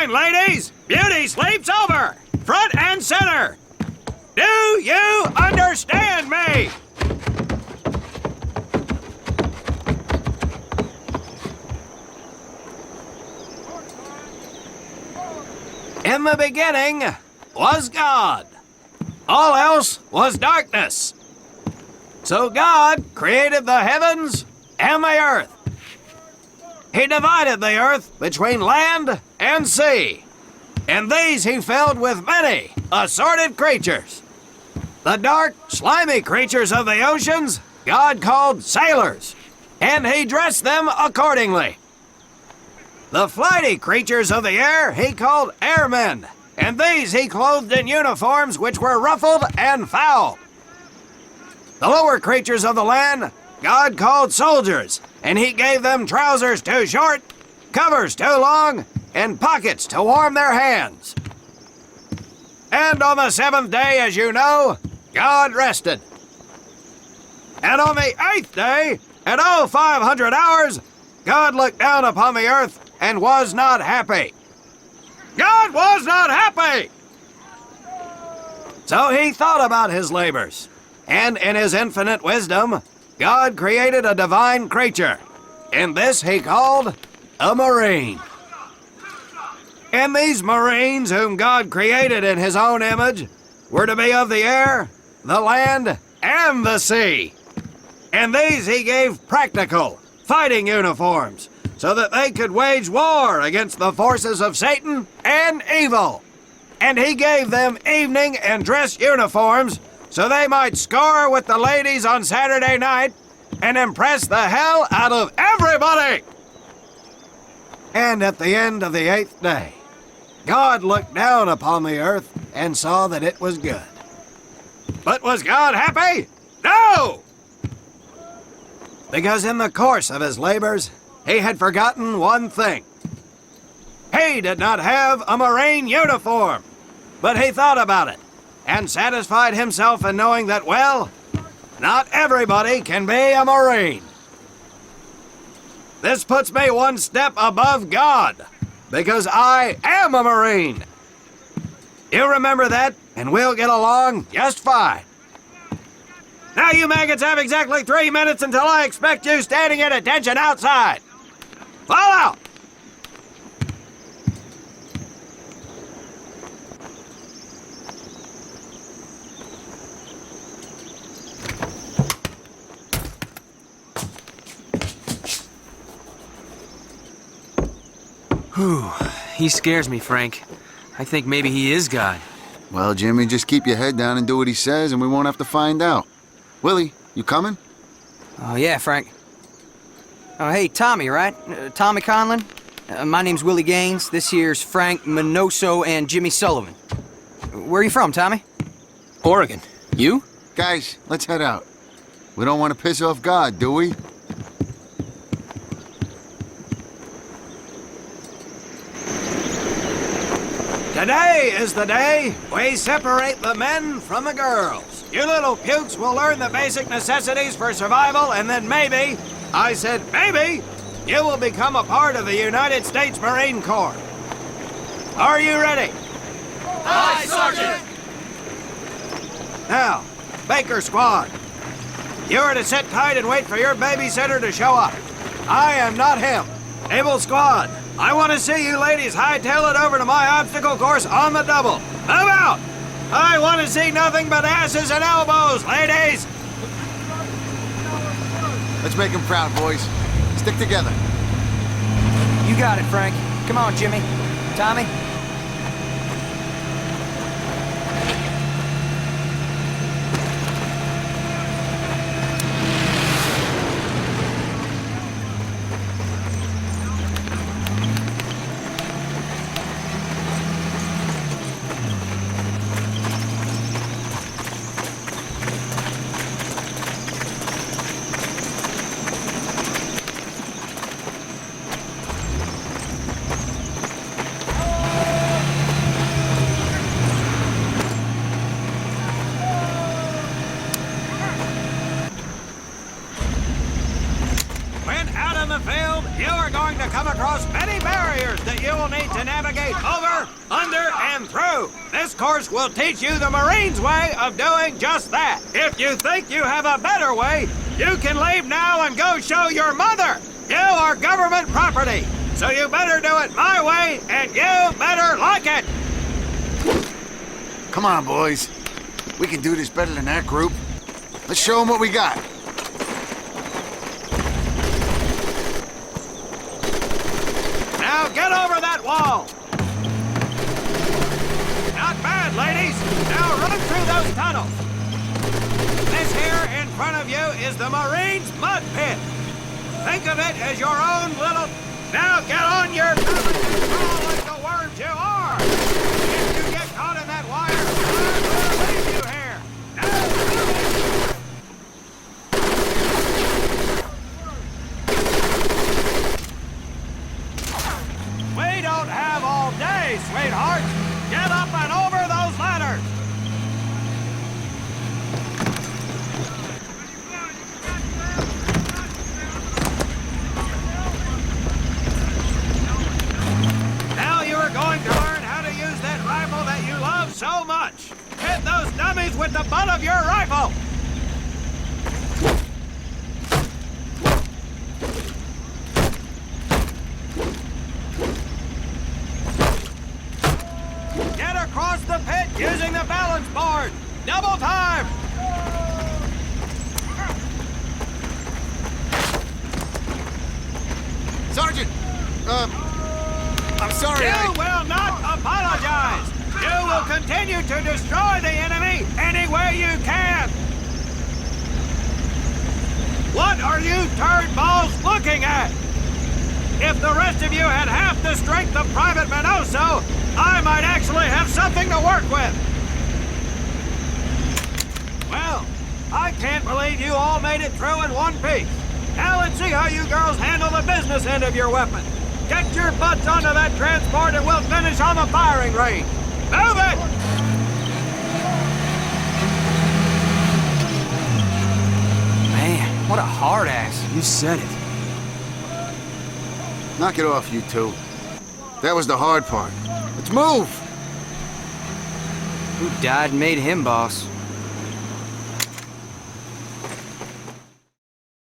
mind, ladies! Beauty sleeps over! Front and center! Do you understand me? In the beginning was God. All else was darkness. So God created the heavens and the earth. He divided the earth between land and sea, and these he filled with many assorted creatures. The dark, slimy creatures of the oceans God called sailors, and he dressed them accordingly. The flighty creatures of the air he called airmen, and these he clothed in uniforms which were ruffled and foul. The lower creatures of the land God called soldiers, and he gave them trousers too short, covers too long, and pockets to warm their hands. And on the seventh day, as you know, God rested. And on the eighth day, at 0500 hours, God looked down upon the earth and was not happy. God was not happy! So he thought about his labors, and in his infinite wisdom, God created a divine creature, and this he called a marine. And these marines, whom God created in his own image, were to be of the air, the land, and the sea. And these he gave practical, fighting uniforms, so that they could wage war against the forces of Satan and evil. And he gave them evening and dress uniforms, so they might score with the ladies on Saturday night and impress the hell out of everybody. And at the end of the eighth day, God looked down upon the earth and saw that it was good. But was God happy? No! Because in the course of his labors, he had forgotten one thing. He did not have a marine uniform, but he thought about it and satisfied himself in knowing that, well, not everybody can be a marine. This puts me one step above God, because I am a marine. You remember that, and we'll get along just fine. Now you maggots have exactly 3 minutes until I expect you standing at attention outside. Fall out! Whew, he scares me, Frank. I think maybe he is God. Well, Jimmy, just keep your head down and do what he says, and we won't have to find out. Willie, you coming? Oh, yeah, Frank. Oh, hey, Tommy, right? Tommy Conlon? My name's Willie Gaines. This here's Frank Minoso and Jimmy Sullivan. Where are you from, Tommy? Oregon. You? Guys, let's head out. We don't want to piss off God, do we? Today is the day we separate the men from the girls. You little pukes will learn the basic necessities for survival, and then maybe, I said maybe, you will become a part of the United States Marine Corps. Are you ready? Aye, Sergeant! Now, Baker Squad, you are to sit tight and wait for your babysitter to show up. I am not him. Able Squad, I want to see you ladies hightail it over to my obstacle course on the double. Move out! I want to see nothing but asses and elbows, ladies! Let's make him proud, boys. Stick together. You got it, Frank. Come on, Jimmy. Tommy? the field, you are going to come across many barriers that you will need to navigate over, under, and through. This course will teach you the Marines' way of doing just that. If you think you have a better way, you can leave now and go show your mother. You are government property, so you better do it my way, and you better like it. Come on, boys. We can do this better than that group. Let's show them what we got. Now get over that wall. Not bad, ladies. Now run through those tunnels. This here in front of you is the Marines' mud pit. Think of it as your own little... Now get on your belly and crawl like the worms you are. If you get caught in that wire, I'm gonna leave you here. Now we don't have all day, sweetheart. Get up and over those ladders. Now you are going to learn how to use that rifle that you love so much. Hit those dummies with the butt of your rifle. Get across the pit using the balance board. Double time. Sergeant! I'm sorry, You will not apologize. You will continue to destroy the enemy any way you can. What are you turd balls looking at? If the rest of you had half the strength of Private Minoso, I might actually have something to work with. Well, I can't believe you all made it through in one piece. Now let's see how you girls handle the business end of your weapon. Get your butts onto that transport and we'll finish on the firing range. Move it! Man, what a hard ass. You said it. Knock it off, you two. That was the hard part. Let's move! Who died and made him boss?